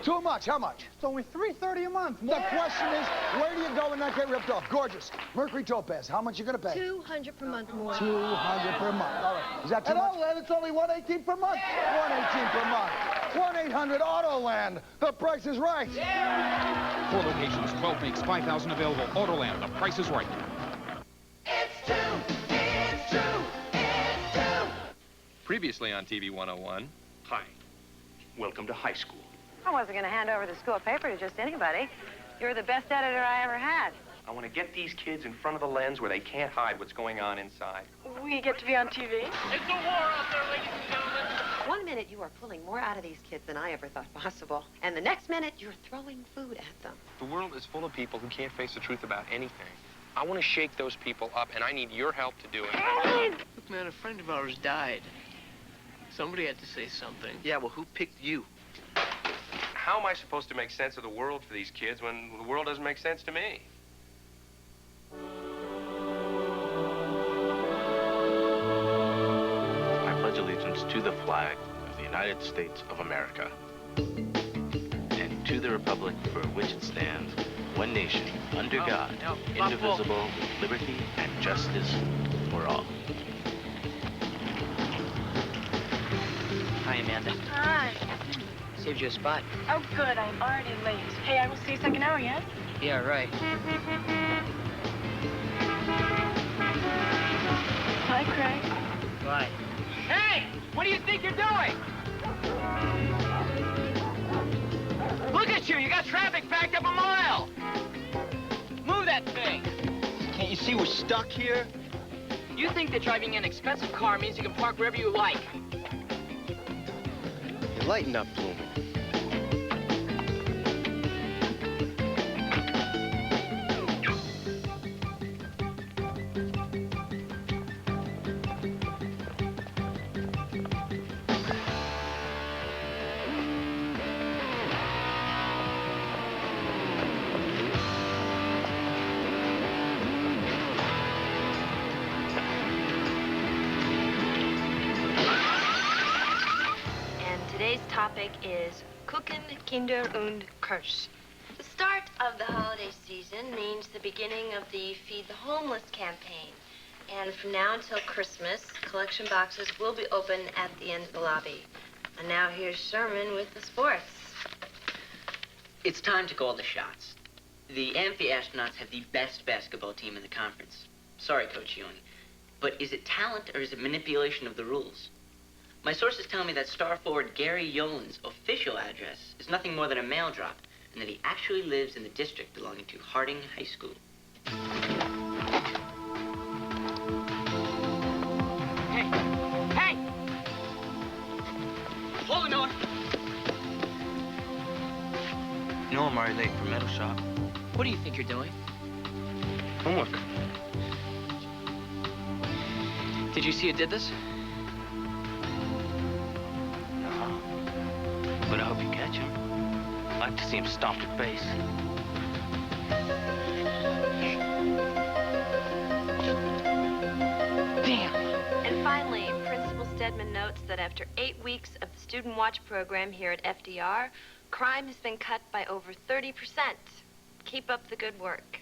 Too much. How much? It's only $3.30 a month. The question is, where do you go and not get ripped off? Gorgeous. Mercury Topaz. How much you gonna pay? $200 per month more. $200 per month. All right. Is that too At much? Autoland, it's only $118 per month. $118 per month. 1-800-AUTOLAND. The price is right. 4 locations, 12 makes, 5,000 available. Autoland, the price is right. It's true. It's true. It's true. Previously on TV101. Hi. Welcome to high school. I wasn't going to hand over the school paper to just anybody. You're the best editor I ever had. I want to get these kids in front of the lens where they can't hide what's going on inside. We get to be on TV. It's a war out there, ladies and gentlemen. One minute you are pulling more out of these kids than I ever thought possible. And the next minute you're throwing food at them. The world is full of people who can't face the truth about anything. I want to shake those people up, and I need your help to do it. Look, man, a friend of ours died. Somebody had to say something. Yeah, well, who picked you? How am I supposed to make sense of the world for these kids when the world doesn't make sense to me? I pledge allegiance to the flag of the United States of America and to the republic for which it stands, one nation, under God, indivisible, with liberty and justice for all. Hi, Amanda. Hi. Saved you a spot. Oh, good. I'm already late. Hey, I will see you second hour, yes? Yeah, right. Bye, Craig. Bye. Hey! What do you think you're doing? Look at you! You got traffic backed up a mile! Move that thing! Can't you see we're stuck here? You think that driving an expensive car means you can park wherever you like. Lighten up, Bloom. Today's topic is Kuchen, Kinder und Kirsch. The start of the holiday season means the beginning of the Feed the Homeless campaign. And from now until Christmas, collection boxes will be open at the end of the lobby. And now here's Sherman with the sports. It's time to call the shots. The Amphi-Astronauts have the best basketball team in the conference. Sorry, Coach Ewing. But is it talent or is it manipulation of the rules? My sources tell me that star forward Gary Yolen's official address is nothing more than a mail drop, and that he actually lives in the district belonging to Harding High School. Hey! Hey! Hold it, Miller! You know I'm already late for metal shop. What do you think you're doing? Homework. Did you see who did this? But I hope you catch him. I'd like to see him stomp your face. Damn! And finally, Principal Stedman notes that after 8 weeks of the Student Watch program here at FDR, crime has been cut by over 30%. Keep up the good work.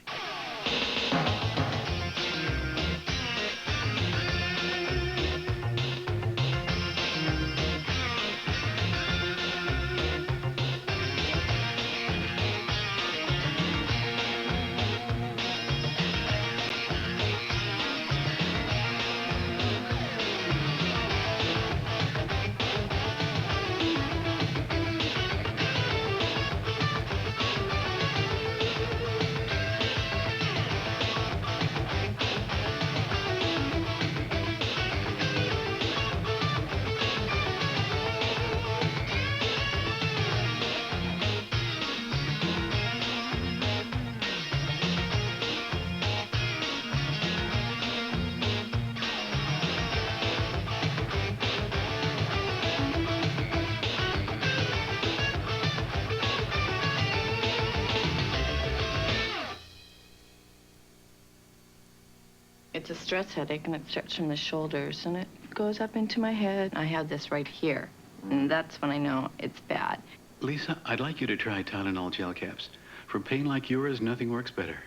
It's a stress headache, and it starts from the shoulders, and it goes up into my head. I have this right here, and that's when I know it's bad. Lisa, I'd like you to try Tylenol gel caps. For pain like yours, nothing works better.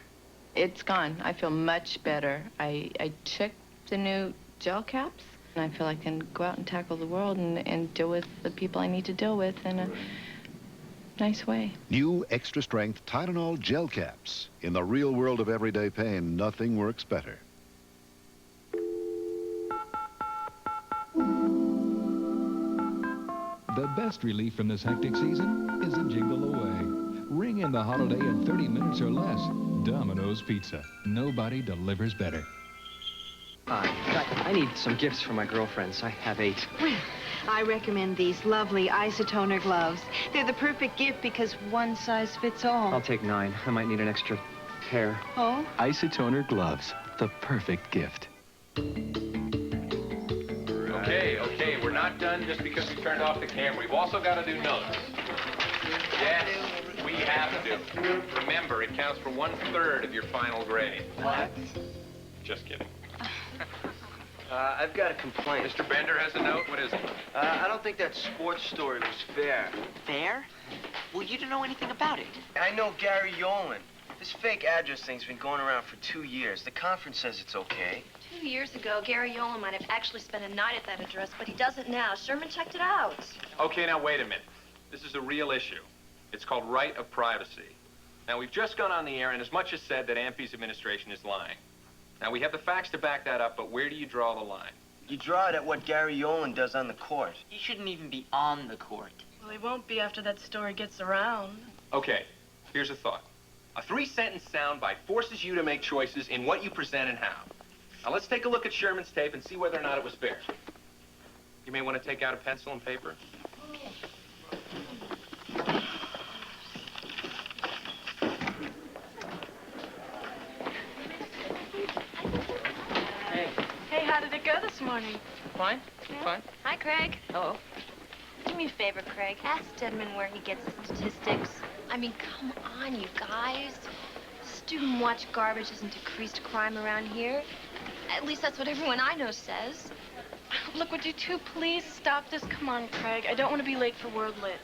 It's gone. I feel much better. I took the new gel caps, and I feel I can go out and tackle the world and deal with the people I need to deal with in a nice way. New extra-strength Tylenol gel caps. In the real world of everyday pain, nothing works better. The best relief from this hectic season is a jingle away. Ring in the holiday in 30 minutes or less. Domino's Pizza. Nobody delivers better. I need some gifts for my girlfriends. I have 8. Well, I recommend these lovely isotoner gloves. They're the perfect gift because one size fits all. I'll take 9. I might need an extra pair. Oh? Isotoner gloves. The perfect gift. Okay, we're not done just because we turned off the camera. We've also got to do notes. Yes, we have to. Remember, it counts for 1/3 of your final grade. What? Just kidding. I've got a complaint. Mr. Bender has a note. What is it? I don't think that sports story was fair. Fair? Well, you don't know anything about it. I know Gary Yolen. This fake address thing's been going around for 2 years. The conference says it's okay. 2 years ago, Gary Yolen might have actually spent a night at that address, but he doesn't now. Sherman checked it out. Okay, now wait a minute. This is a real issue. It's called right of privacy. Now, we've just gone on the air and as much as said that AMP's administration is lying. Now, we have the facts to back that up, but where do you draw the line? You draw it at what Gary Yolen does on the court. You shouldn't even be on the court. Well, he won't be after that story gets around. Okay, here's a thought. A 3-sentence soundbite forces you to make choices in what you present and how. Now, let's take a look at Sherman's tape and see whether or not it was fair. You may want to take out a pencil and paper. Hey, how did it go this morning? Fine. Fine. Hi, Craig. Hello. Do me a favor, Craig. Ask Stedman where he gets his statistics. I mean, come on, you guys. Student watch garbage hasn't decreased crime around here. At least that's what everyone I know says. Look, would you two please stop this? Come on, Craig. I don't want to be late for World Lit.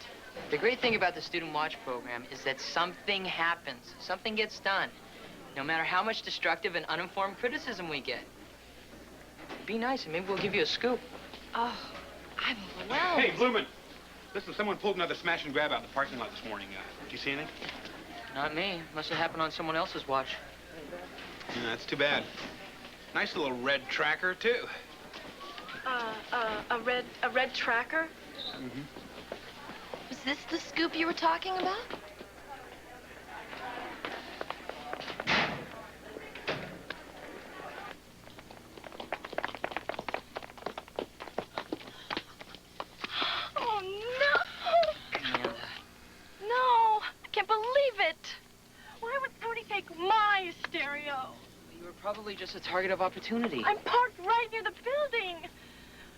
The great thing about the Student Watch program is that something happens. Something gets done. No matter how much destructive and uninformed criticism we get. Be nice and maybe we'll give you a scoop. Oh, I'm overwhelmed. Hey, Bloomin'. Listen, someone pulled another smash and grab out in the parking lot this morning. Did you see anything? Not me. Must have happened on someone else's watch. Yeah, that's too bad. Nice little red tracker, too. A red tracker? Mm-hmm. Was this the scoop you were talking about? Oh, no! No! I can't believe it! Why would somebody take my stereo? You were probably just a target of opportunity. I'm parked right near the building.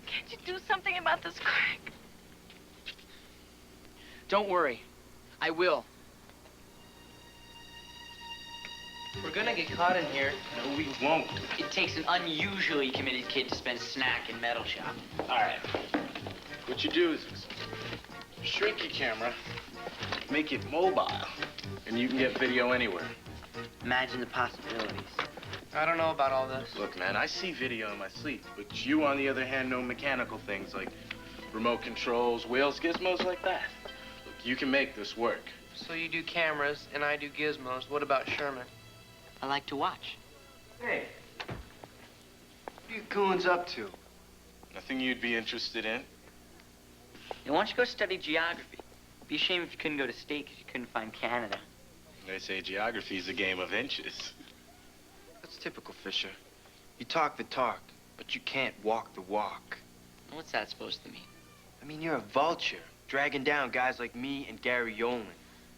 Can't you do something about this, Craig? Don't worry. I will. We're gonna get caught in here. No, we won't. It takes an unusually committed kid to spend a snack in metal shop. All right. What you do is shrink your camera, make it mobile, and you can get video anywhere. Imagine the possibilities. I don't know about all this. Look, man, I see video in my sleep, but you, on the other hand, know mechanical things like remote controls, wheels, gizmos like that. Look, you can make this work. So you do cameras, and I do gizmos. What about Sherman? I like to watch. Hey. What are you goons up to? Nothing you'd be interested in. Now, why don't you go study geography? Be ashamed if you couldn't go to state because you couldn't find Canada. They say geography's a game of inches. That's typical Fisher. You talk the talk, but you can't walk the walk. What's that supposed to mean? I mean, you're a vulture, dragging down guys like me and Gary Yolen.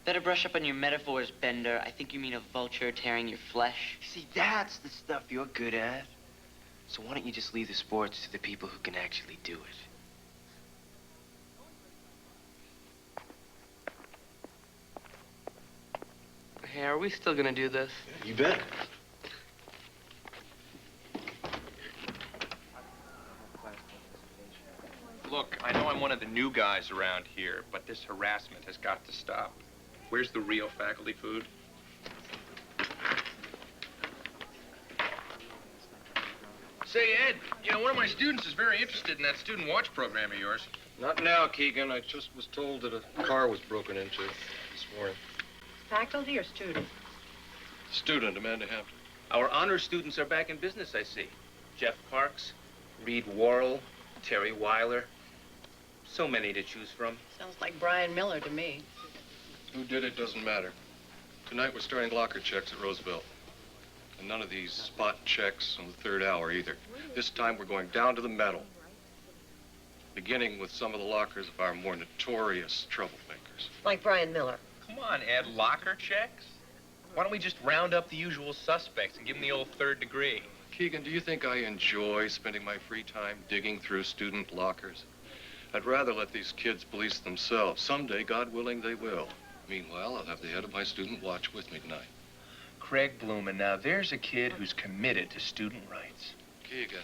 Better brush up on your metaphors, Bender. I think you mean a vulture tearing your flesh. See, that's the stuff you're good at. So why don't you just leave the sports to the people who can actually do it? Hey, are we still gonna do this? You bet. Look, I know I'm one of the new guys around here, but this harassment has got to stop. Where's the real faculty food? Say, Ed, you know, one of my students is very interested in that student watch program of yours. Not now, Keegan. I just was told that a car was broken into this morning. Faculty or student? Student, Amanda Hampton. Our honor students are back in business, I see. Jeff Parks, Reed Worrell, Terry Weiler. So many to choose from. Sounds like Brian Miller to me. Who did it doesn't matter. Tonight we're starting locker checks at Roosevelt. And none of these spot checks on the third hour either. This time we're going down to the metal. Beginning with some of the lockers of our more notorious troublemakers. Like Brian Miller. Come on, Ed, locker checks? Why don't we just round up the usual suspects and give them the old third degree? Keegan, do you think I enjoy spending my free time digging through student lockers? I'd rather let these kids police themselves. Someday, God willing, they will. Meanwhile, I'll have the head of my student watch with me tonight. Craig Bloomin', now there's a kid who's committed to student rights. Keegan,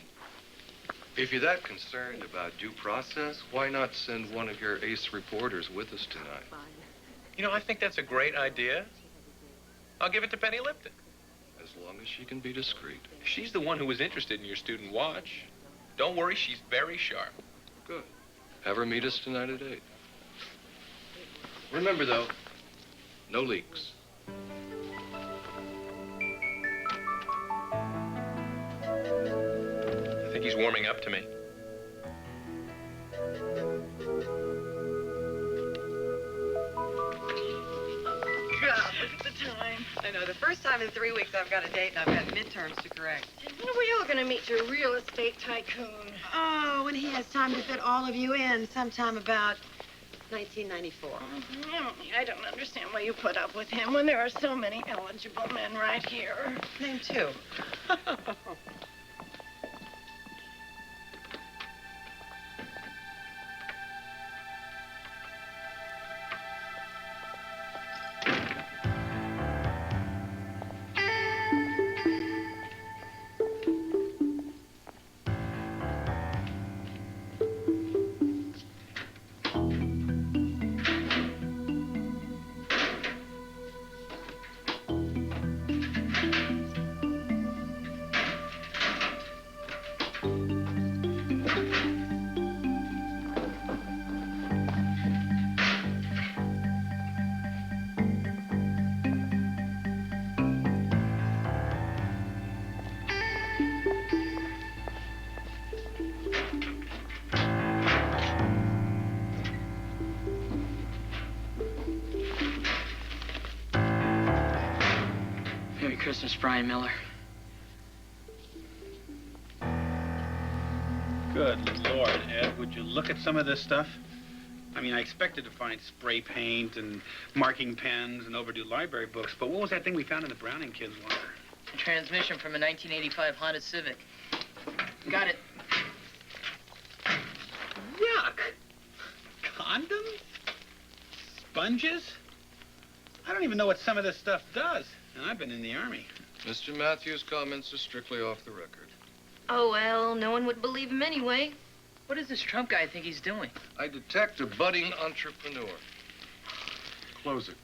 if you're that concerned about due process, why not send one of your ace reporters with us tonight? You know, I think that's a great idea. I'll give it to Penny Lipton. As long as she can be discreet. She's the one who was interested in your student watch. Don't worry, she's very sharp. Good. Have her meet us tonight at 8. Remember, though, no leaks. I think he's warming up to me. God, look at the time. I know, the first time in 3 weeks I've got a date and I've got midterms to correct. When are we all gonna meet your real estate tycoon? Oh, when he has time to fit all of you in, sometime about 1994. I don't understand why you put up with him when there are so many eligible men right here. Name two. Merry Christmas, Brian Miller. Good Lord, Ed, would you look at some of this stuff? I mean, I expected to find spray paint and marking pens and overdue library books, but what was that thing we found in the Browning kids' locker? Transmission from a 1985 Honda Civic. Got it. Yuck! Condoms? Sponges? I don't even know what some of this stuff does, and I've been in the Army. Mr. Matthews' comments are strictly off the record. Oh, well, no one would believe him anyway. What does this Trump guy think he's doing? I detect a budding entrepreneur. Close it.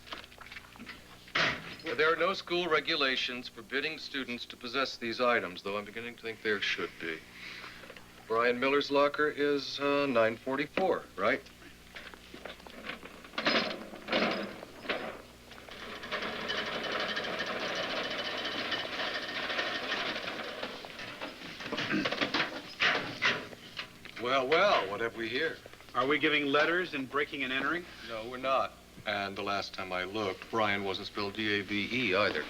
There are no school regulations forbidding students to possess these items, though I'm beginning to think there should be. Brian Miller's locker is 944, right? Well, well, what have we here? Are we giving letters and breaking and entering? No, we're not. And the last time I looked, Brian wasn't spelled D-A-V-E either.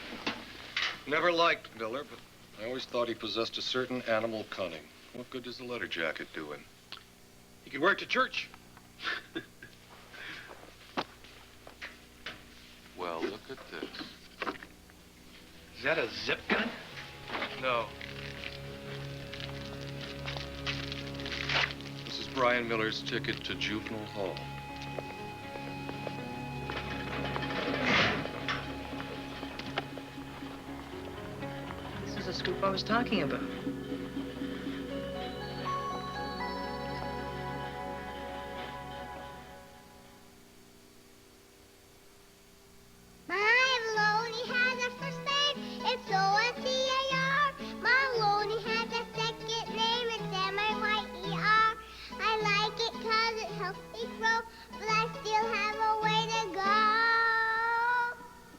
Never liked Miller, but I always thought he possessed a certain animal cunning. What good does the letter jacket do him? He could wear it to church. Well, look at this. Is that a zip gun? No. This is Brian Miller's ticket to juvenile hall. This is the scoop I was talking about.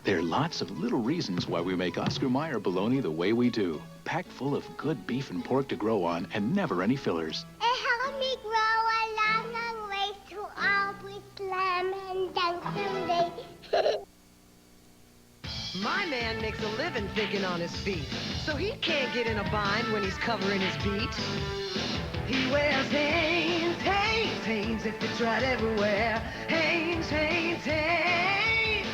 There are lots of little reasons why we make Oscar Mayer bologna the way we do. Packed full of good beef and pork to grow on and never any fillers. It helped me grow a long, long way to always lamb and dunk someday. My man makes a living picking on his feet, so he can't get in a bind when he's covering his beat. He wears Hanes, Hanes, Hanes, it fits right everywhere. Hanes, Hanes, Hanes,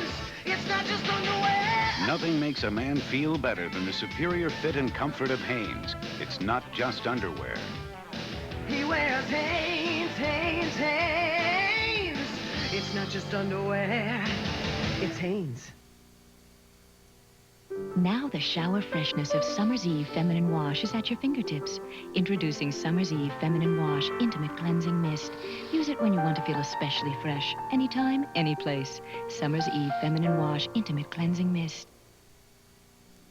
it's not just underwear. Nothing makes a man feel better than the superior fit and comfort of Hanes. It's not just underwear. He wears Hanes, Hanes, Hanes, it's not just underwear, it's Hanes. Now the shower freshness of Summer's Eve Feminine Wash is at your fingertips. Introducing Summer's Eve Feminine Wash Intimate Cleansing Mist. Use it when you want to feel especially fresh. Anytime, any place. Summer's Eve Feminine Wash Intimate Cleansing Mist.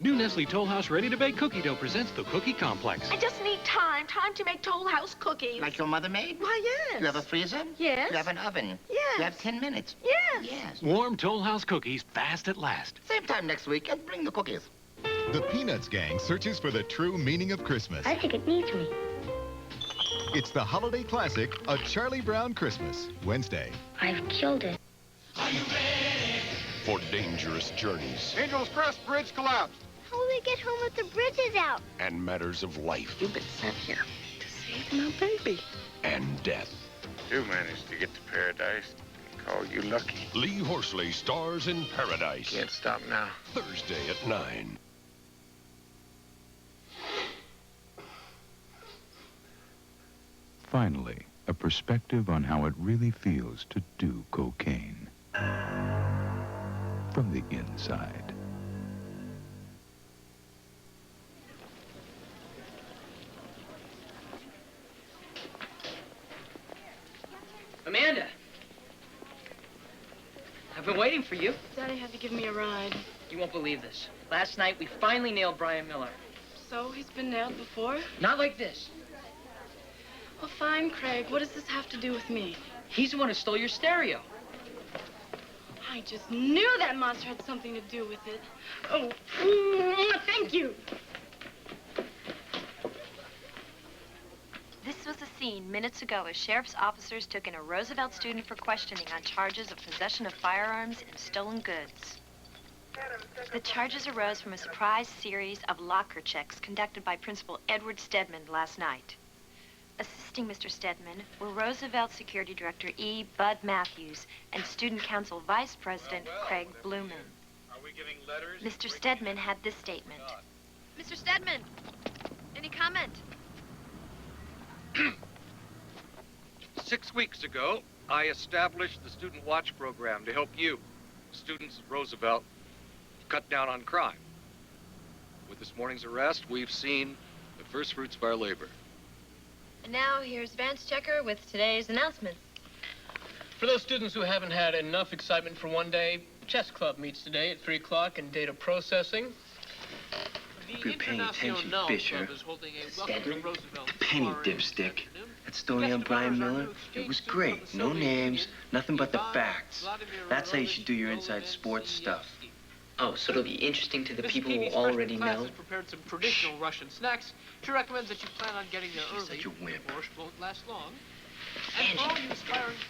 New Nestle Toll House ready-to-bake cookie dough presents the Cookie Complex. I just need time to make Toll House cookies. Like your mother made? Why, yes. You have a freezer? Yes. You have an oven? Yes. You have 10 minutes? Yes. Yes. Warm Toll House cookies, fast at last. Same time next week, and bring the cookies. The Peanuts gang searches for the true meaning of Christmas. I think it needs me. It's the holiday classic, A Charlie Brown Christmas, Wednesday. I've killed it. Are you ready for dangerous journeys Angel's Crest Bridge collapsed. How will we get home if the bridge is out? and matters of life You've been sent here to save my baby. and death? You managed to get to paradise. Call you lucky. Lee Horsley stars in Paradise. Can't stop now. Thursday at 9. Finally, a perspective on how it really feels to do cocaine. From the inside. Amanda! I've been waiting for you. Daddy had to give me a ride. You won't believe this. Last night, we finally nailed Brian Miller. So, he's been nailed before? Not like this. Well, fine, Craig. What does this have to do with me? He's the one who stole your stereo. I just knew that monster had something to do with it. Oh, thank you. This was the scene minutes ago as sheriff's officers took in a Roosevelt student for questioning on charges of possession of firearms and stolen goods. The charges arose from a surprise series of locker checks conducted by Principal Edward Stedman last night. Assisting Mr. Stedman were Roosevelt Security Director E. Bud Matthews and Student Council Vice President Craig Blumen. Are we getting letters? Mr. Stedman had this statement. Mr. Stedman, any comment? 6 weeks ago, I established the Student Watch Program to help you, students at Roosevelt, cut down on crime. With this morning's arrest, we've seen the first fruits of our labor. And now here's Vance Checker with today's announcements. For those students who haven't had enough excitement for one day, chess club meets today at 3 o'clock in data processing. If you're paying attention, Fisher, Stedman, penny dipstick. That story on Brian Miller, it was great. No names, nothing but the facts. That's how you should do your inside sports stuff. Oh, so it'll be interesting to the people who already know? Prepared some traditional Russian snacks. She recommends that you plan on getting there early. Such a wimp. The borscht won't last long. Angie,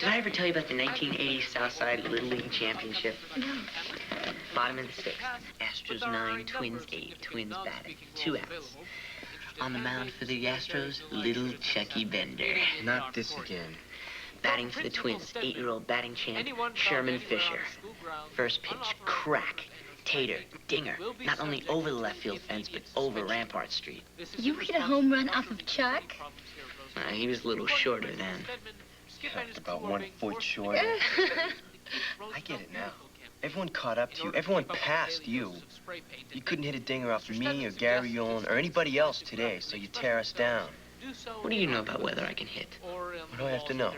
did I ever tell you about the 1980 Southside Little League Championship? No. Bottom of the 6th. Astros 9, Twins 8. Twins batting. 2 outs. On the mound for the Astros, little Chucky Bender. Not this again. Batting for the Twins, 8-year-old batting champ, Sherman Fisher. First pitch, crack. Tater, dinger, not only over the left field fence, but over Rampart Street. You hit a home run off of Chuck? He was a little shorter then. About 1 foot shorter. I get it now. Everyone caught up to you. Everyone passed you. You couldn't hit a dinger off me or Gary Yolen or anybody else today, so you tear us down. What do you know about whether I can hit? What do I have to know?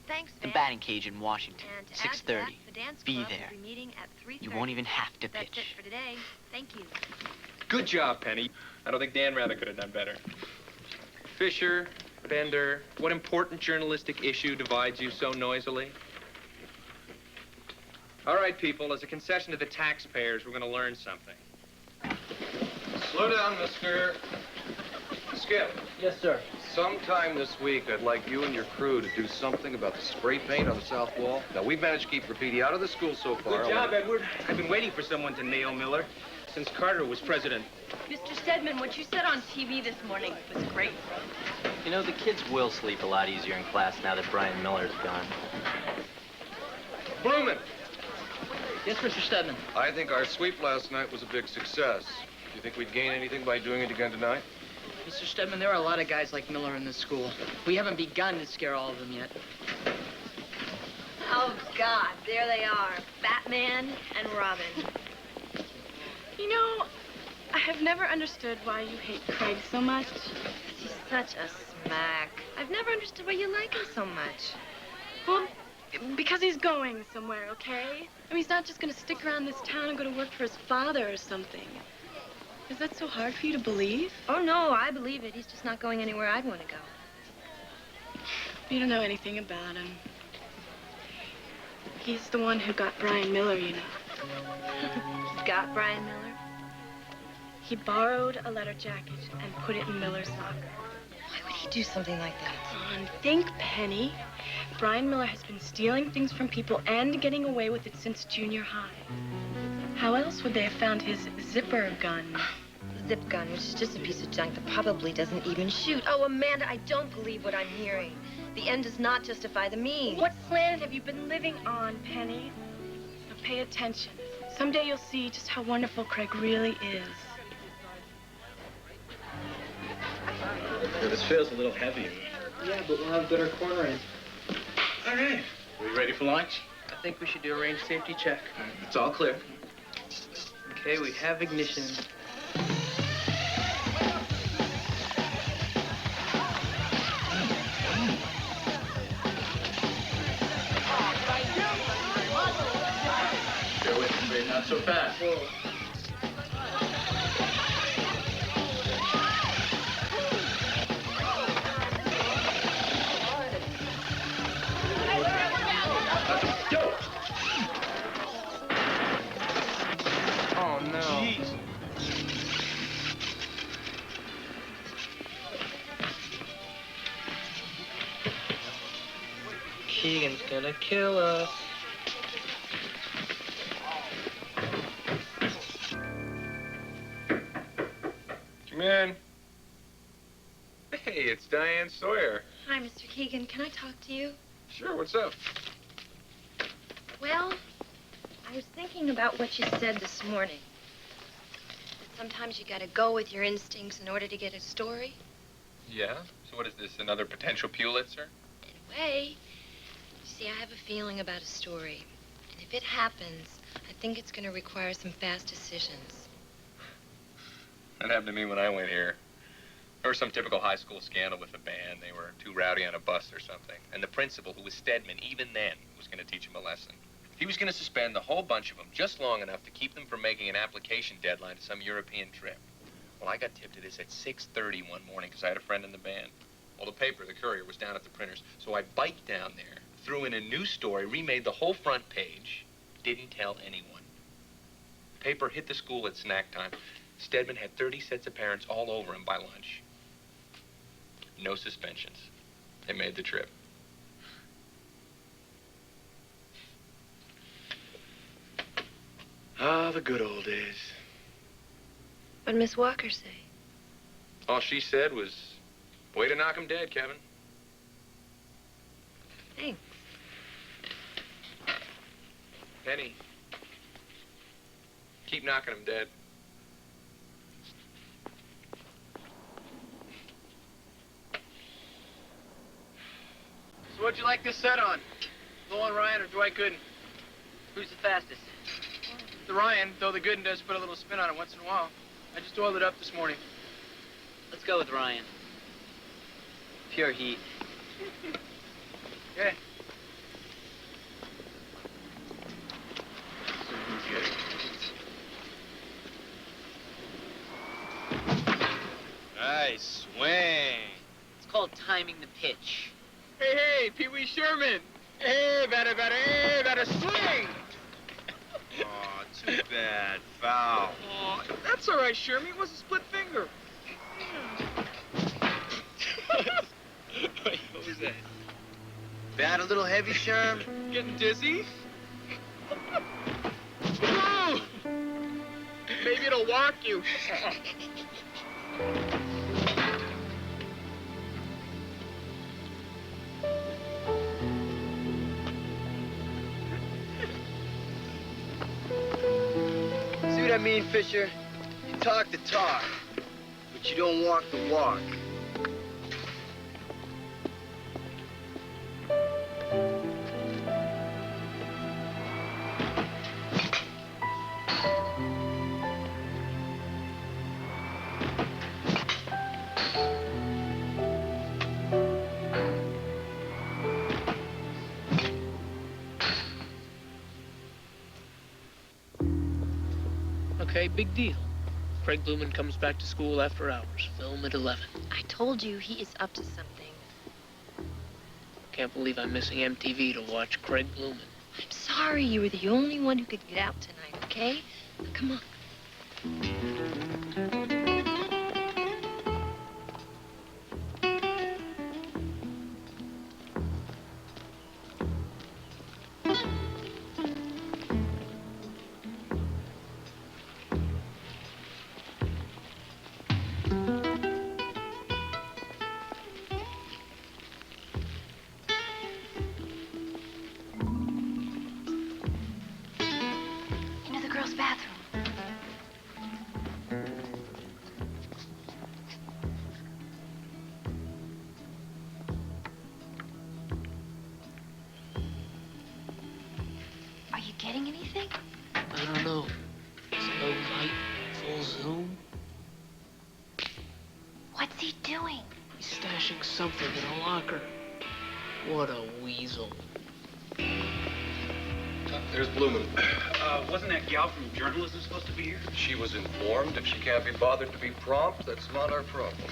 Thanks, The batting cage in Washington, 6:30. Be there. You won't even have to That's pitch. it for today. Thank you. Good job, Penny. I don't think Dan Rather could have done better. Fisher, Bender, what important journalistic issue divides you so noisily? All right, people, as a concession to the taxpayers, we're going to learn something. Slow down, Mr. Skip. Yes, sir. Sometime this week, I'd like you and your crew to do something about the spray paint on the south wall. Now, we've managed to keep graffiti out of the school so far. Good job, Edward. I've been waiting for someone to nail Miller since Carter was president. Mr. Stedman, what you said on TV this morning was great. You know, the kids will sleep a lot easier in class now that Brian Miller's gone. Blumen. Yes, Mr. Stedman. I think our sweep last night was a big success. Do you think we'd gain anything by doing it again tonight? Mr. Stedman, there are a lot of guys like Miller in this school. We haven't begun to scare all of them yet. Oh, God, there they are. Batman and Robin. You know, I have never understood why you hate Craig so much. He's such a smack. I've never understood why you like him so much. Well, because he's going somewhere, okay? I mean, he's not just going to stick around this town and go to work for his father or something. Is that so hard for you to believe? Oh, no, I believe it. He's just not going anywhere I'd want to go. You don't know anything about him. He's the one who got Brian Miller, you know. Got Brian Miller? He borrowed a letter jacket and put it in Miller's locker. Why would he do something like that? Come on, think, Penny. Brian Miller has been stealing things from people and getting away with it since junior high. How else would they have found his zipper gun? Zip gun, which is just a piece of junk that probably doesn't even shoot. Oh, Amanda, I don't believe what I'm hearing. The end does not justify the means. What planet have you been living on, Penny? Now pay attention. Someday you'll see just how wonderful Craig really is. Yeah, this feels a little heavy. Yeah, but we'll have better cornering. All right. Are we ready for launch? I think we should do a range safety check. It's all clear. Okay, we have ignition. Bear with me, Brynn, not so fast. Whoa. Oh, no. Jeez. Keegan's gonna kill us. Come in. Hey, it's Diane Sawyer. Hi, Mr. Keegan. Can I talk to you? Sure, what's up? Well, I was thinking about what you said this morning. That sometimes you gotta go with your instincts in order to get a story. Yeah? So what is this, another potential Pulitzer? In a way. You see, I have a feeling about a story. And if it happens, I think it's gonna require some fast decisions. That happened to me when I went here. There was some typical high school scandal with the band. They were too rowdy on a bus or something. And the principal, who was Stedman, even then, was going to teach them a lesson. He was going to suspend the whole bunch of them just long enough to keep them from making an application deadline to some European trip. Well, I got tipped of this at 6:30 one morning because I had a friend in the band. Well, the paper, the Courier, was down at the printers. So I biked down there, threw in a new story, remade the whole front page, didn't tell anyone. The paper hit the school at snack time. Stedman had 30 sets of parents all over him by lunch. No suspensions. They made the trip. Ah, the good old days. What'd Miss Walker say? All she said was, way to knock 'em dead, Kevin. Thanks. Penny, keep knocking 'em dead. So what'd you like this set on? Nolan Ryan or Dwight Gooden? Who's the fastest? The Ryan, though the Gooden does put a little spin on it once in a while. I just oiled it up this morning. Let's go with Ryan. Pure heat. Yeah. Nice swing. It's called timing the pitch. Hey, Pee Wee Sherman. Hey, batter, swing. bad. Foul. Oh, that's all right, Shermy. It was a split finger. Wait, what was that? Bad, a little heavy, Sherm? Getting dizzy? Oh! Maybe it'll walk you. See what I mean, Fisher? You talk the talk, but you don't walk the walk. Okay, big deal. Craig Blumen comes back to school after hours. Film at 11. I told you he is up to something. Can't believe I'm missing MTV to watch Craig Blumen. I'm sorry, you were the only one who could get out tonight, okay? Now, come on. Into the girls' bathroom. Are you getting anything? I don't know. Slow light, full zoom. What's he doing? He's stashing something in a locker. What a weasel. There's Blumen. Wasn't that gal from journalism supposed to be here? She was informed. If she can't be bothered to be prompt, that's not our problem.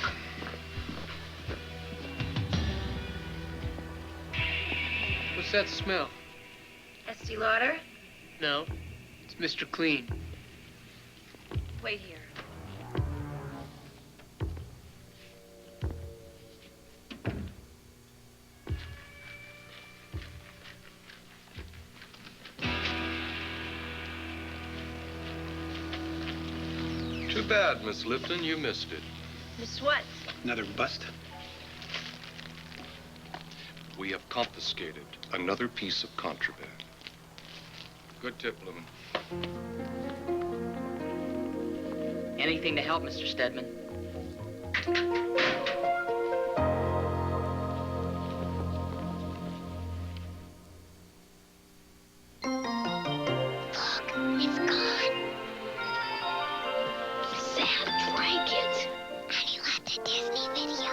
What's that smell? Estee Lauder? No, it's Mr. Clean. Wait here. Too bad, Miss Lipton. You missed it. Miss what? Another bust? We have confiscated another piece of contraband. Good tip, Blumen. Anything to help, Mr. Stedman? It's gone. Sam drank it. And he left a Disney video.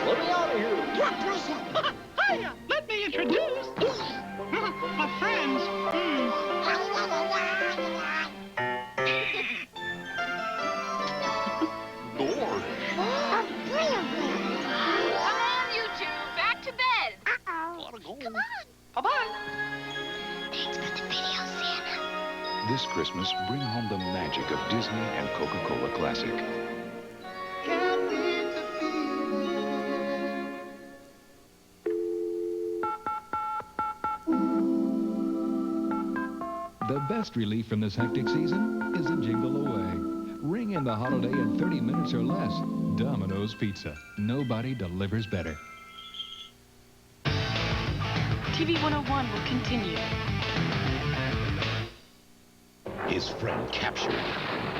Let me out of here. What person? Hiya! Let me introduce my friends. Lord. Come on, you two. Back to bed. Gotta go. Come on. Bye-bye. Thanks for the video, Santa. This Christmas, bring home the magic of Disney and Coca-Cola Classic. The best relief from this hectic season is a jingle away. Ring in the holiday in 30 minutes or less. Domino's Pizza. Nobody delivers better. TV101 will continue. His friend captured,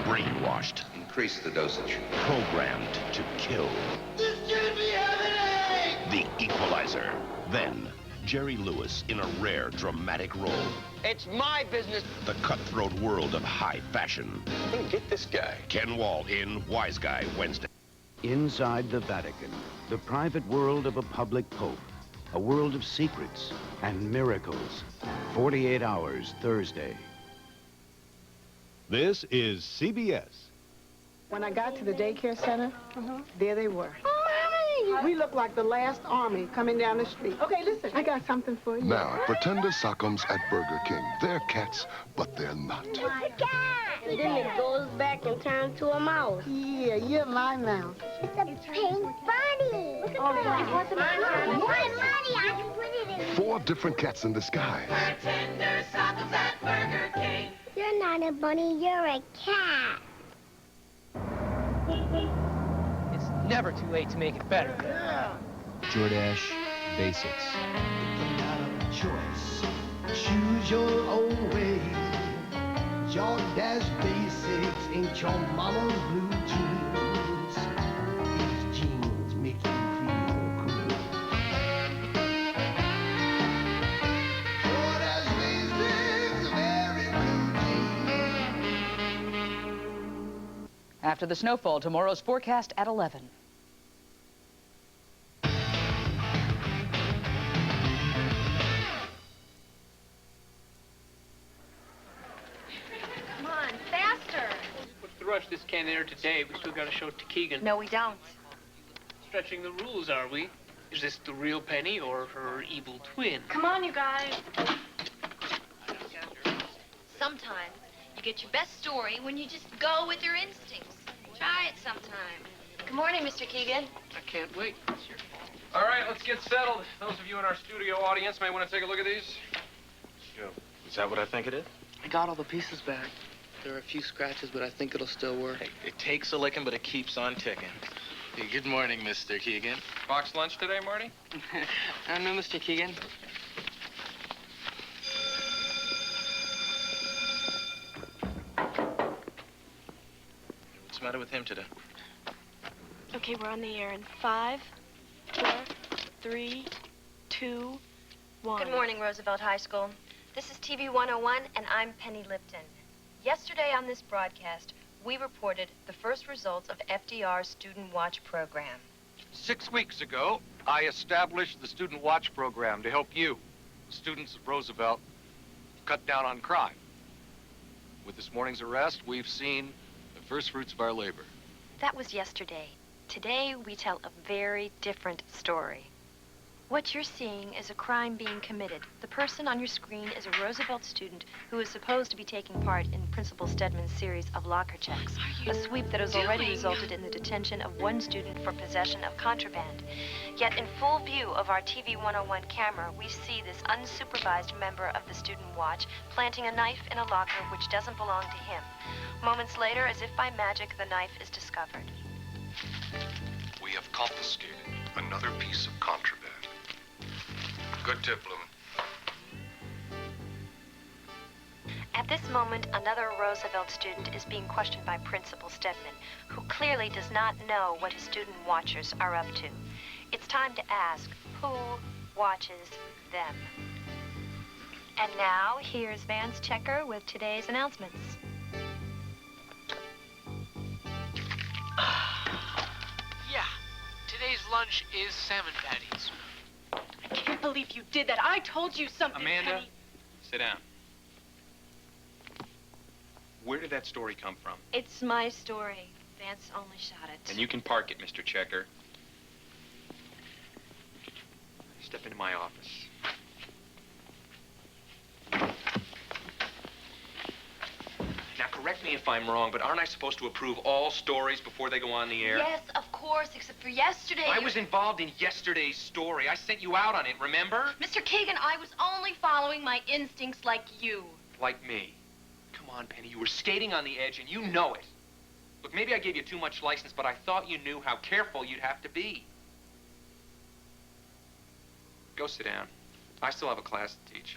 brainwashed, Increase the dosage. programmed to kill. This should be happening! The Equalizer. Then, Jerry Lewis in a rare, dramatic role. It's my business. The cutthroat world of high fashion. Hey, get this guy. Ken Wall in Wise Guy Wednesday. Inside the Vatican, the private world of a public pope. A world of secrets and miracles. 48 Hours, Thursday. This is CBS. When I got to the daycare center, there they were. Mommy, We look like the last army coming down the street. Okay, listen, I got something for you. Now, pretender sockums at Burger King. They're cats, but they're not. It's a cat! And then it goes back and turns to a mouse. Yeah, you're my mouse. It's a pink bunny. Look at that. It wasn't my money. I can put it in. 4 different cats in disguise. Pretender sockums at Burger King. You're not a bunny, you're a cat. It's never too late to make it better. Jordache Basics. Choice. Choose your own way. Jordache Basics ain't your mama's blue jeans. These jeans make you feel cool. Jordache Basics, very blue jeans. After the snowfall, tomorrow's forecast at 11. Rush this can't air today. We still got to show it to Keegan. No, we don't. Stretching the rules, are we? Is this the real Penny or her evil twin? Come on, you guys. Sometimes you get your best story when you just go with your instincts. Try it sometime. Good morning, Mr. Keegan. I can't wait. All right, let's get settled. Those of you in our studio audience may want to take a look at these. Is that what I think it is? I got all the pieces back. There are a few scratches, but I think it'll still work. Hey, it takes a licking, but it keeps on ticking. Hey, good morning, Mr. Keegan. Box lunch today, Marty? I know, Mr. Keegan. What's the matter with him today? Okay, we're on the air in 5, 4, 3, 2, 1. Good morning, Roosevelt High School. This is TV101, and I'm Penny Lipton. Yesterday on this broadcast, we reported the first results of FDR's Student Watch program. 6 weeks ago, I established the Student Watch program to help you, the students of Roosevelt, cut down on crime. With this morning's arrest, we've seen the first fruits of our labor. That was yesterday. Today, we tell a very different story. What you're seeing is a crime being committed. The person on your screen is a Roosevelt student who is supposed to be taking part in Principal Stedman's series of locker checks, a sweep that has already resulted in the detention of 1 student for possession of contraband. Yet in full view of our TV101 camera, we see this unsupervised member of the Student Watch planting a knife in a locker which doesn't belong to him. Moments later, as if by magic, the knife is discovered. We have confiscated another piece of contraband. Good tip, Blumen. At this moment, another Roosevelt student is being questioned by Principal Stedman, who clearly does not know what his student watchers are up to. It's time to ask, who watches them? And now, here's Vance Checker with today's announcements. Yeah, today's lunch is salmon patties. I can't believe you did that. I told you something, Amanda, Penny. sit down. Where did that story come from? It's my story. Vance only shot it. And you can park it, Mr. Checker. Step into my office. Now, correct me if I'm wrong, but aren't I supposed to approve all stories before they go on the air? Yes, of course, except for yesterday. I was involved in yesterday's story. I sent you out on it, remember? Mr. Keegan, I was only following my instincts like you. Like me. Come on, Penny, you were skating on the edge, and you know it. Look, maybe I gave you too much license, but I thought you knew how careful you'd have to be. Go sit down. I still have a class to teach.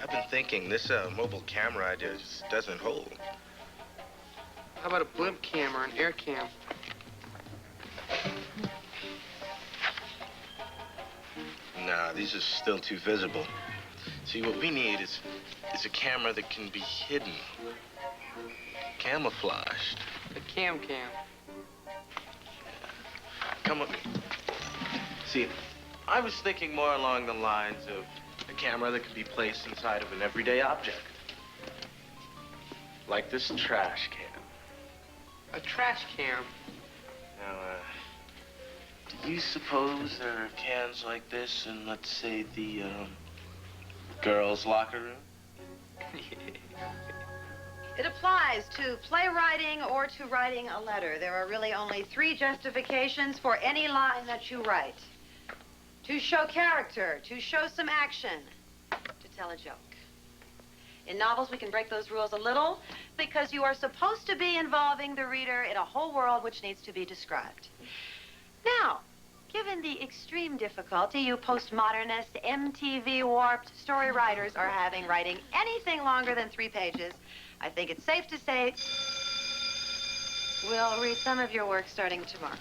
I've been thinking, this mobile camera idea just doesn't hold. How about a blimp cam or an air cam? Nah, these are still too visible. See, what we need is a camera that can be hidden. Camouflaged. A cam. Come with me. See, I was thinking more along the lines of a camera that could be placed inside of an everyday object. Like this trash can. A trash can? Now, do you suppose there are cans like this in, let's say, the, girls' locker room? It applies to playwriting or to writing a letter. There are really only 3 justifications for any line that you write. To show character, to show some action, to tell a joke. In novels, we can break those rules a little because you are supposed to be involving the reader in a whole world which needs to be described. Now, given the extreme difficulty you postmodernist, MTV-warped story writers are having writing anything longer than 3 pages, I think it's safe to say we'll read some of your work starting tomorrow.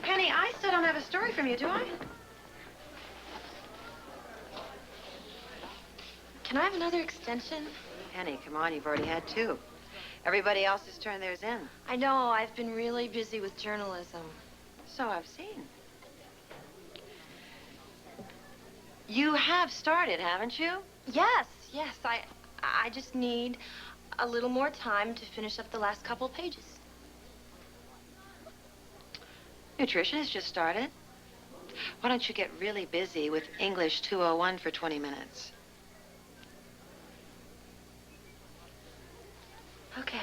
Penny, I still don't have a story from you, do I? Can I have another extension? Penny, come on, you've already had 2. Everybody else has turned theirs in. I know, I've been really busy with journalism. So I've seen. You have started, haven't you? Yes. I just need a little more time to finish up the last couple pages. Nutrition has just started. Why don't you get really busy with English 201 for 20 minutes? Okay.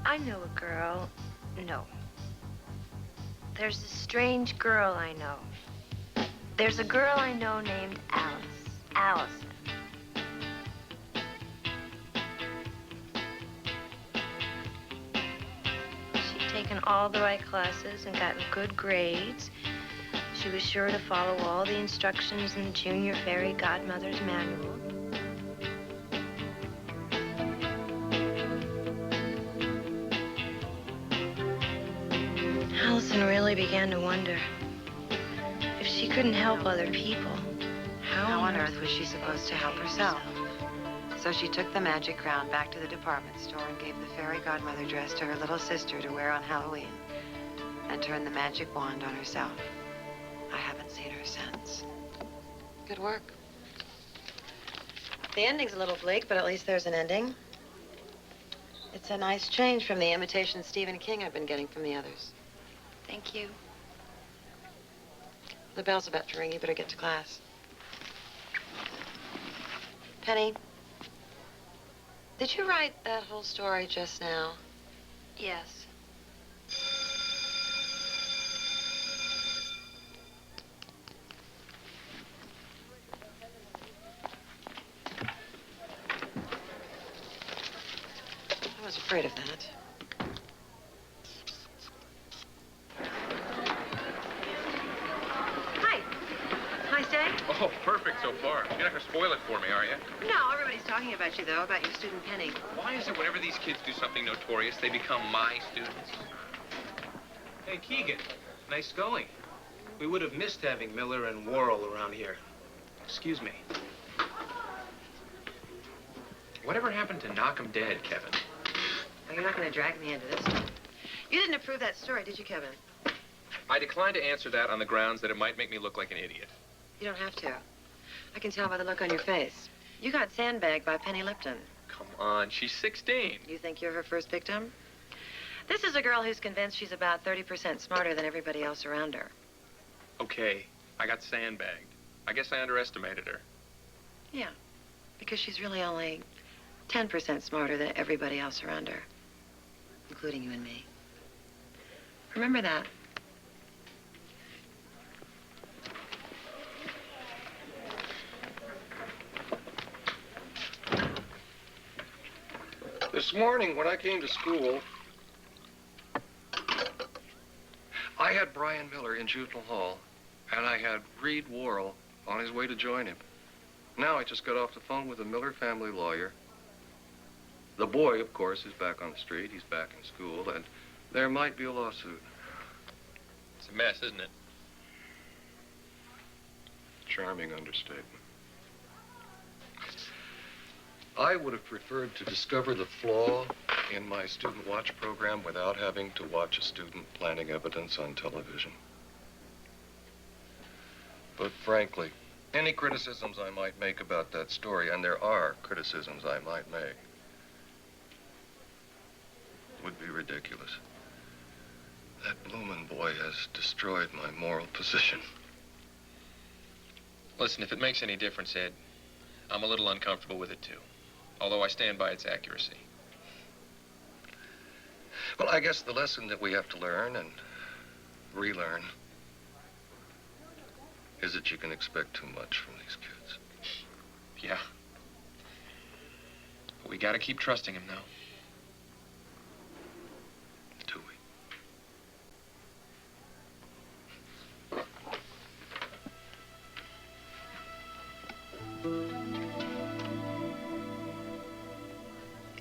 I know a girl. No. There's a strange girl I know. There's a girl I know named Alice. Allison. She'd taken all the right classes and gotten good grades. She was sure to follow all the instructions in the Junior Fairy Godmother's Manual. Allison really began to wonder if she couldn't help other people. How on earth was she supposed to help herself? So she took the magic crown back to the department store and gave the fairy godmother dress to her little sister to wear on Halloween and turned the magic wand on herself. I haven't seen her since. Good work. The ending's a little bleak, but at least there's an ending. It's a nice change from the imitation Stephen King I've been getting from the others. Thank you. The bell's about to ring. You better get to class. Penny, did you write that whole story just now? Yes. I was afraid of that. Oh, perfect so far. You're not going to spoil it for me, are you? No, everybody's talking about you, though, about your student Penny. Why is it whenever these kids do something notorious, they become my students? Hey, Keegan, nice going. We would have missed having Miller and Worrell around here. Excuse me. Whatever happened to knock 'em dead, Kevin? Oh, you're not going to drag me into this. You didn't approve that story, did you, Kevin? I declined to answer that on the grounds that it might make me look like an idiot. You don't have to. I can tell by the look on your face. You got sandbagged by Penny Lipton. Come on, she's 16. You think you're her first victim? This is a girl who's convinced she's about 30% smarter than everybody else around her. Okay, I got sandbagged. I guess I underestimated her. Yeah, because she's really only 10% smarter than everybody else around her, including you and me. Remember that. This morning, when I came to school, I had Brian Miller in juvenile hall, and I had Reed Worrell on his way to join him. Now I just got off the phone with the Miller family lawyer. The boy, of course, is back on the street. He's back in school, and there might be a lawsuit. It's a mess, isn't it? charming understatement. I would have preferred to discover the flaw in my student watch program without having to watch a student planting evidence on television. But frankly, any criticisms I might make about that story, and there are criticisms I might make, would be ridiculous. That bloomin' boy has destroyed my moral position. Listen, if it makes any difference, Ed, I'm a little uncomfortable with it, too. Although I stand by its accuracy. Well, I guess the lesson that we have to learn and relearn is that you can expect too much from these kids. Yeah. But we gotta keep trusting him now. Do we?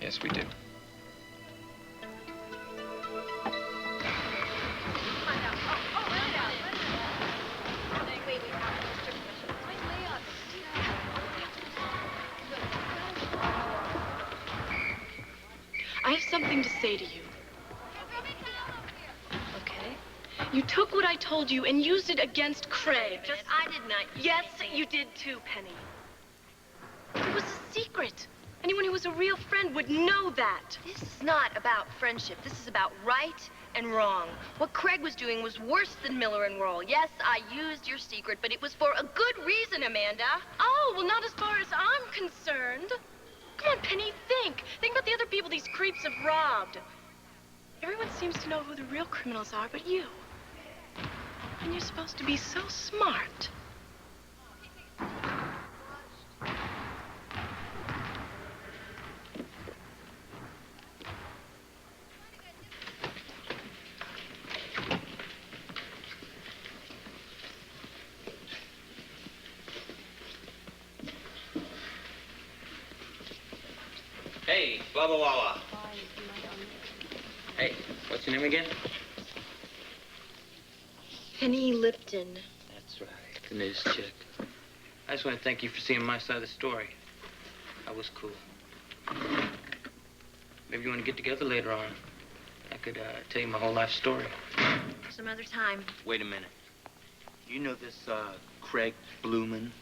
Yes, we do. I have something to say to you. Okay. You took what I told you and used it against Craig. I did not. Yes, you did too, Penny. It was a secret. Anyone who was a real friend would know that. This is not about friendship. This is about right and wrong. What Craig was doing was worse than Miller and Worrell. Yes, I used your secret, but it was for a good reason, Amanda. Oh, well, not as far as I'm concerned. Come on, Penny, think. Think about the other people these creeps have robbed. Everyone seems to know who the real criminals are but you. And you're supposed to be so smart. Hey, blah, blah, blah, blah. Hey, what's your name again? Penny Lipton. That's right, the news chick. I just want to thank you for seeing my side of the story. That was cool. Maybe you want to get together later on. I could tell you my whole life story. Some other time. Wait a minute. You know this, Craig Bloomin'?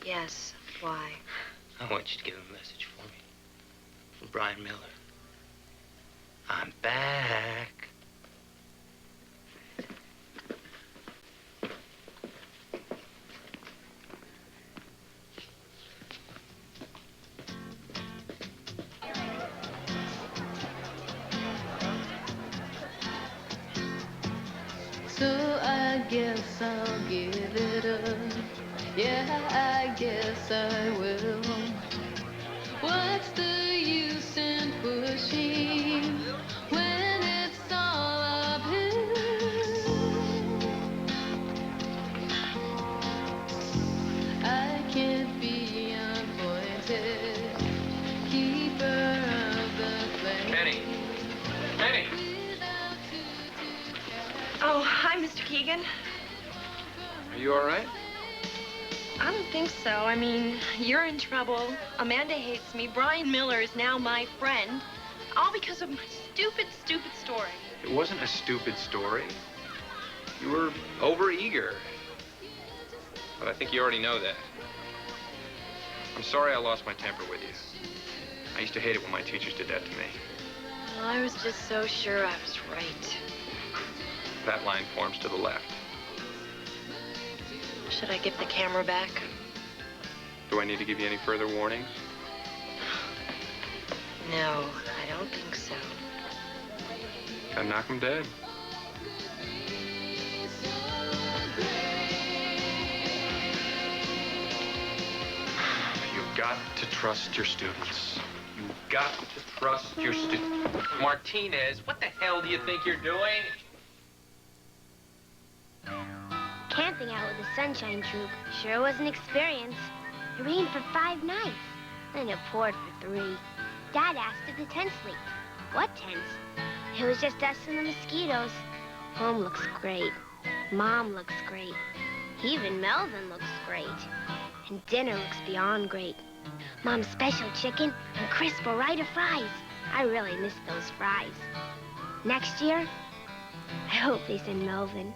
Yes. Why? I want you to give him a message for me. From Brian Miller. I'm back. So I guess I'll give it up. Yeah, I guess I will. What's the use in pushing when it's all uphill? I can't be appointed keeper of the flame. Penny! Penny! Oh, hi, Mr. Keegan. Are you all right? I don't think so. I mean, you're in trouble. Amanda hates me. Brian Miller is now my friend. All because of my stupid, stupid story. It wasn't a stupid story. You were overeager. But I think you already know that. I'm sorry I lost my temper with you. I used to hate it when my teachers did that to me. Well, I was just so sure I was right. That line forms to the left. Should I give the camera back? Do I need to give you any further warnings? No, I don't think so. Gotta knock him dead. You've got to trust your students. You've got to trust your students. Martinez, what the hell do you think you're doing? Camping out with the Sunshine Troop sure was an experience. It rained for 5 nights, then it poured for 3. Dad asked if the tents leaked. What tents? It was just us and the mosquitoes. Home looks great. Mom looks great. Even Melvin looks great. And dinner looks beyond great. Mom's special chicken and crisp Ore-Ida fries. I really miss those fries. Next year, I hope they send Melvin.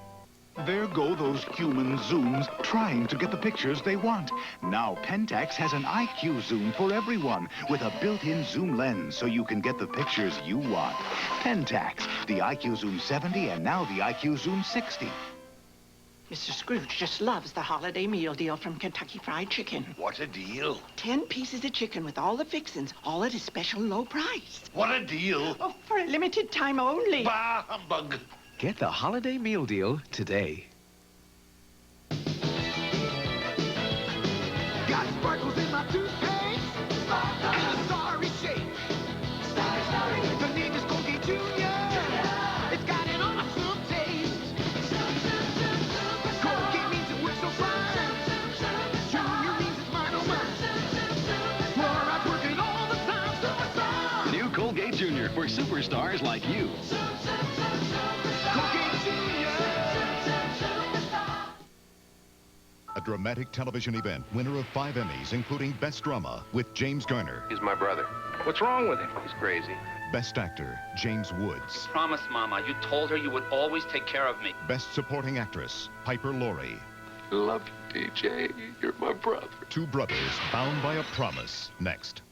There go those human zooms trying to get the pictures they want. Now Pentax has an IQ zoom for everyone with a built-in zoom lens so you can get the pictures you want. Pentax, the IQ Zoom 70 and now the IQ Zoom 60. Mr. Scrooge just loves the holiday meal deal from Kentucky Fried Chicken. What a deal. 10 pieces of chicken with all the fixins, all at a special low price. What a deal. Oh, for a limited time only. Bah, humbug. Get the holiday meal deal today. Got sparkles in my toothpaste. And a sorry shape. The name is Colgate Junior. It's got an awesome taste. Colgate means it works so fine. Junior means it's mine, oh mine. Fluoride's working all the time, so it's fine. New Colgate Junior for superstars like you. A dramatic television event, winner of 5 Emmys, including Best Drama, with James Garner. He's my brother. What's wrong with him? He's crazy. Best Actor, James Woods. Promise, Mama. You told her you would always take care of me. Best Supporting Actress, Piper Laurie. Love you, DJ. You're my brother. 2 brothers bound by a promise. Next.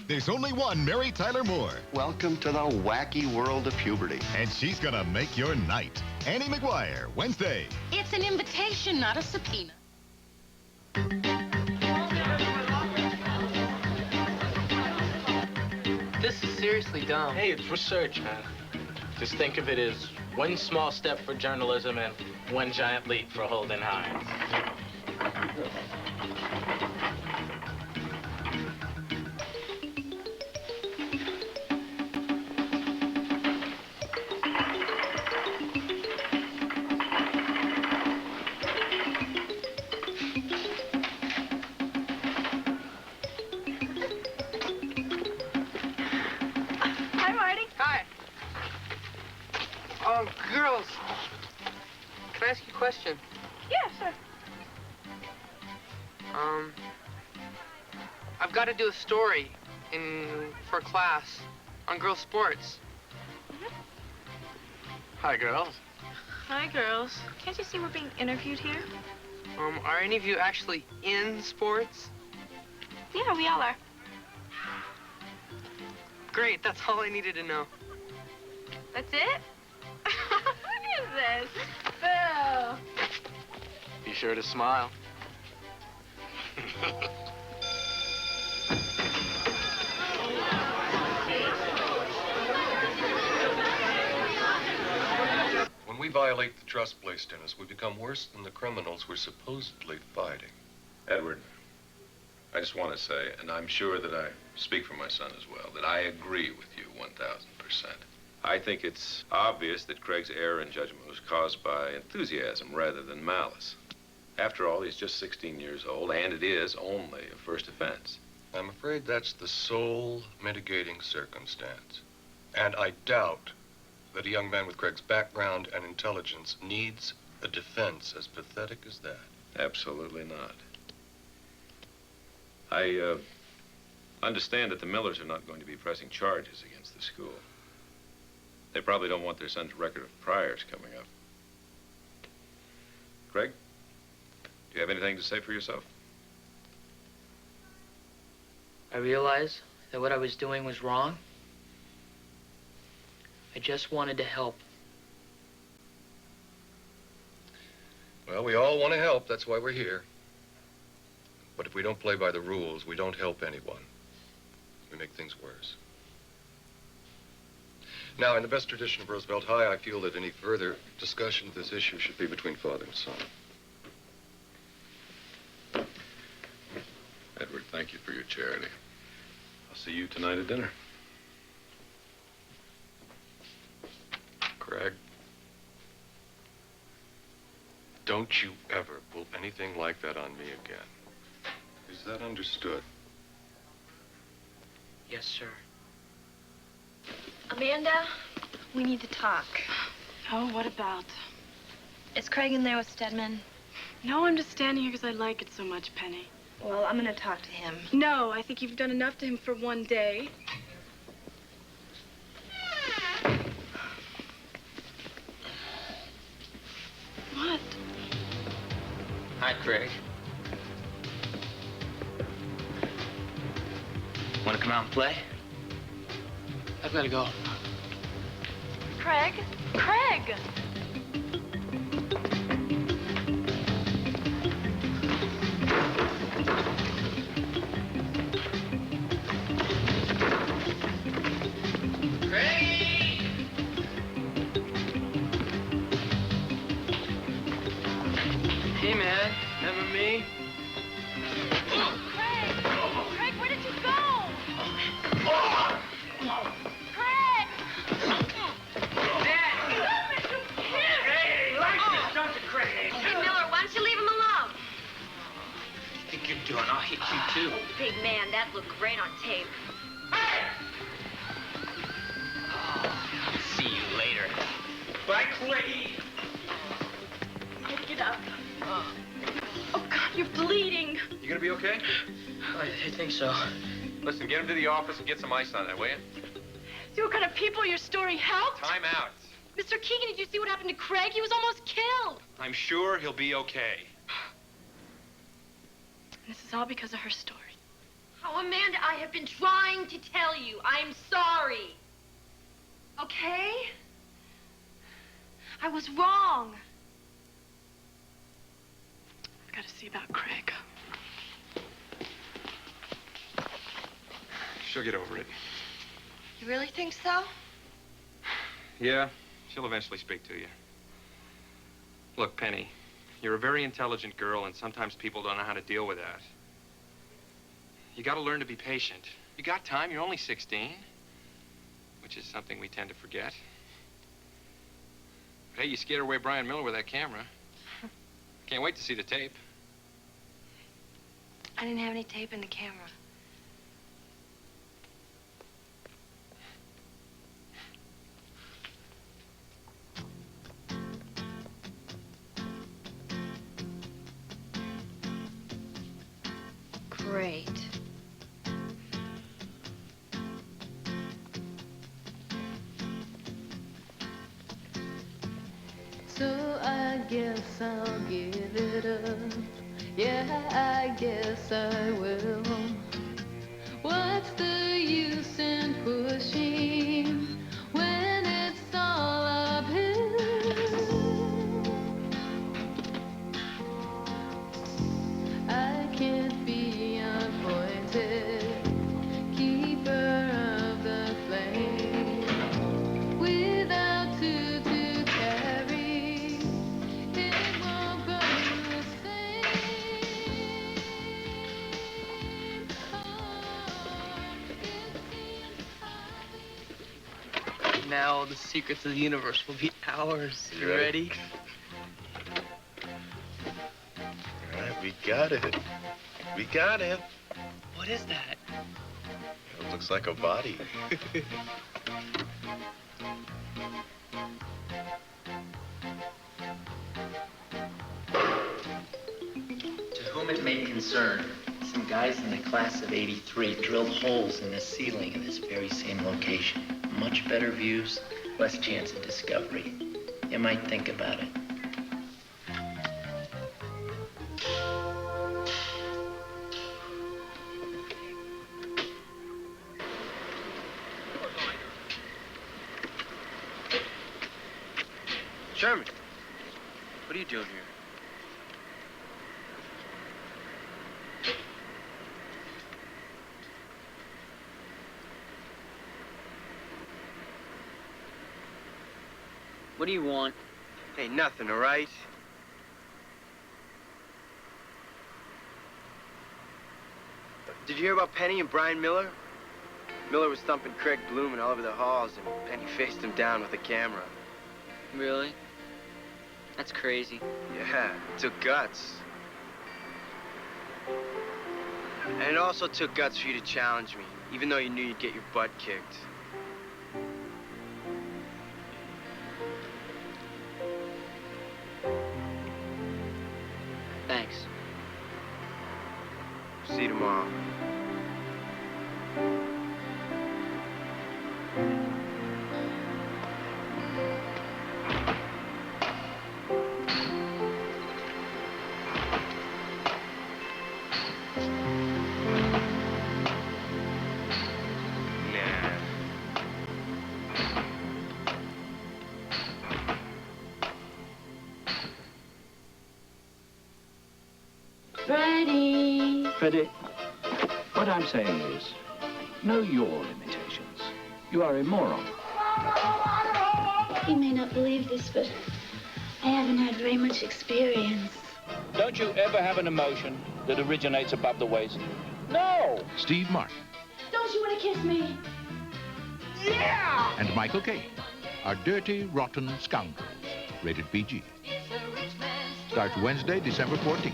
There's only one Mary Tyler Moore. Welcome to the wacky world of puberty. And she's gonna make your night. Annie McGuire, Wednesday. It's an invitation, not a subpoena. This is seriously dumb. Hey, it's research, man. Just think of it as one small step for journalism and one giant leap for Holden Hines. Girls, can I ask you a question? Yeah, sure. I've got to do a story for class on girls' sports. Hi, girls. Hi, girls. Can't you see we're being interviewed here? Are any of you actually in sports? Yeah, we all are. Great, that's all I needed to know. That's it? Look at this. Boo. Be sure to smile. When we violate the trust placed in us, we become worse than the criminals we're supposedly fighting. Edward, I just want to say, and I'm sure that I speak for my son as well, that I agree with you 1,000%. I think it's obvious that Craig's error in judgment was caused by enthusiasm rather than malice. After all, he's just 16 years old, and it is only a first offense. I'm afraid that's the sole mitigating circumstance. And I doubt that a young man with Craig's background and intelligence needs a defense as pathetic as that. Absolutely not. I understand that the Millers are not going to be pressing charges against the school. They probably don't want their son's record of priors coming up. Craig, do you have anything to say for yourself? I realized that what I was doing was wrong. I just wanted to help. Well, we all want to help. That's why we're here. But if we don't play by the rules, we don't help anyone. We make things worse. Now, in the best tradition of Roosevelt High, I feel that any further discussion of this issue should be between father and son. Edward, thank you for your charity. I'll see you tonight at dinner. Craig, don't you ever pull anything like that on me again. Is that understood? Yes, sir. Amanda, we need to talk. Oh, what about? Is Craig in there with Stedman? No, I'm just standing here because I like it so much, Penny. Well, I'm gonna talk to him. No, I think you've done enough to him for one day. What? Hi, Craig. Want to come out and play? I've got to go. Craig? Craig! Hey, man. Remember me? Craig! Craig, where did you go? Craig! Hey, relax this, don't you, Craig? Hey, Miller, why don't you leave him alone? What do you think you're doing? I'll hit you, too. Big man, that looked great on tape. See you later. Bye, Craig. Get up. Oh, God, you're bleeding. You gonna be okay? I think so. Listen, get him to the office and get some ice on that, will you? See what kind of people your story helped? Time out. Mr. Keegan, did you see what happened to Craig? He was almost killed. I'm sure he'll be okay. This is all because of her story. Oh, Amanda, I have been trying to tell you. I'm sorry. Okay? I was wrong. I've got to see about Craig. She'll get over it. You really think so? Yeah, she'll eventually speak to you. Look, Penny, you're a very intelligent girl, and sometimes people don't know how to deal with that. You gotta learn to be patient. You got time, you're only 16, which is something we tend to forget. But hey, you scared away Brian Miller with that camera. Can't wait to see the tape. I didn't have any tape in the camera. Great. So I guess I'll give it up. Yeah, I guess I will. What's the use in pushing when it's all uphill? I can't be appointed keeper of the flame without two to carry. It won't burn the same. Now the secrets of the universe will be ours. You ready? All right, we got it. We got it. What is that? It looks like a body. To whom it may concern, some guys in the class of '83 drilled holes in the ceiling of this very same location. Much better views, less chance of discovery. You might think about it. Sherman, what are you doing here? What do you want? Hey, nothing, all right? Did you hear about Penny and Brian Miller? Miller was thumping Craig Bloom all over the halls, and Penny faced him down with a camera. Really? That's crazy. Yeah, it took guts. And it also took guts for you to challenge me, even though you knew you'd get your butt kicked. See you tomorrow. Freddie, what I'm saying is, know your limitations. You are a moron. You may not believe this, but I haven't had very much experience. Don't you ever have an emotion that originates above the waist? No! Steve Martin Don't you want to kiss me? Yeah! and Michael Caine are Dirty, Rotten Scoundrels. Rated PG. Starts Wednesday, December 14th.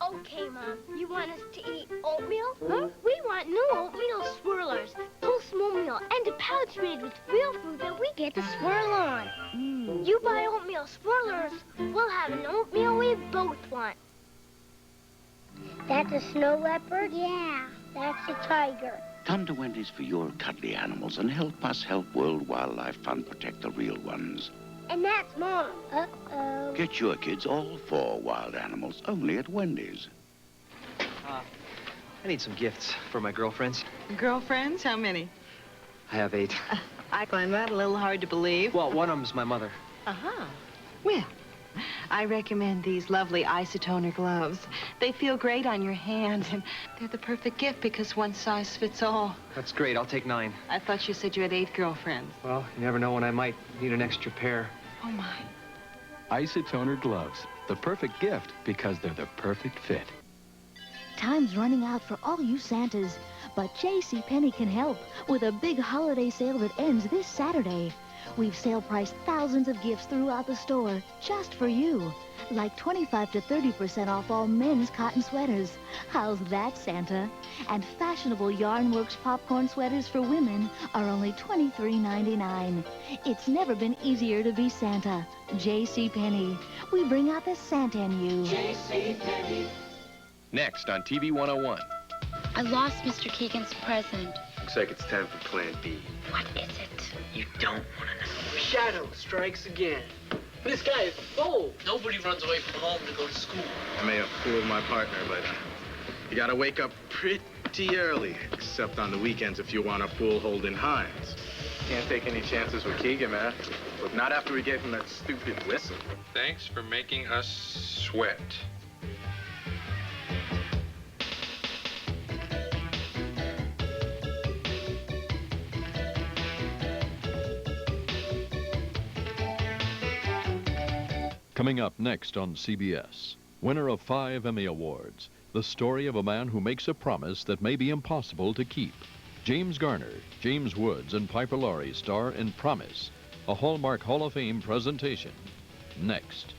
Okay, Mom. You want us to eat oatmeal? Huh? We want new oatmeal swirlers, toast oatmeal, and a pouch made with real food that we get to swirl on. You buy oatmeal swirlers, we'll have an oatmeal we both want. That's a snow leopard? Yeah, that's a tiger. Come to Wendy's for your cuddly animals and help us help World Wildlife Fund protect the real ones. And that's Mom. Uh-oh. Get your kids all 4 wild animals only at Wendy's. I need some gifts for my girlfriends. Girlfriends? How many? I have 8. I find that a little hard to believe. Well, one of them's my mother. Uh-huh. Well, I recommend these lovely isotoner gloves. They feel great on your hand, and they're the perfect gift because one size fits all. That's great. I'll take 9. I thought you said you had 8 girlfriends. Well, you never know when I might need an extra pair. Oh, my. Isotoner gloves. The perfect gift because they're the perfect fit. Time's running out for all you Santas, but JCPenney can help with a big holiday sale that ends this Saturday. We've sale-priced thousands of gifts throughout the store just for you, like 25 to 30% off all men's cotton sweaters. How's that, Santa? And fashionable Yarnworks popcorn sweaters for women are only $23.99. It's never been easier to be Santa. JCPenney. We bring out the Santa in you. JCPenney. Next on TV101. I lost Mr. Keegan's present. Looks like it's time for Plan B. What is it? You don't want to know. Shadow strikes again. This guy is bold. Nobody runs away from home to go to school. I may have fooled my partner, but you gotta wake up pretty early, except on the weekends if you want to fool Holden Hines. Can't take any chances with Keegan, man. But not after we gave him that stupid whistle. Thanks for making us sweat. Coming up next on CBS, winner of 5 Emmy Awards, the story of a man who makes a promise that may be impossible to keep. James Garner, James Woods, and Piper Laurie star in Promise, a Hallmark Hall of Fame presentation. Next.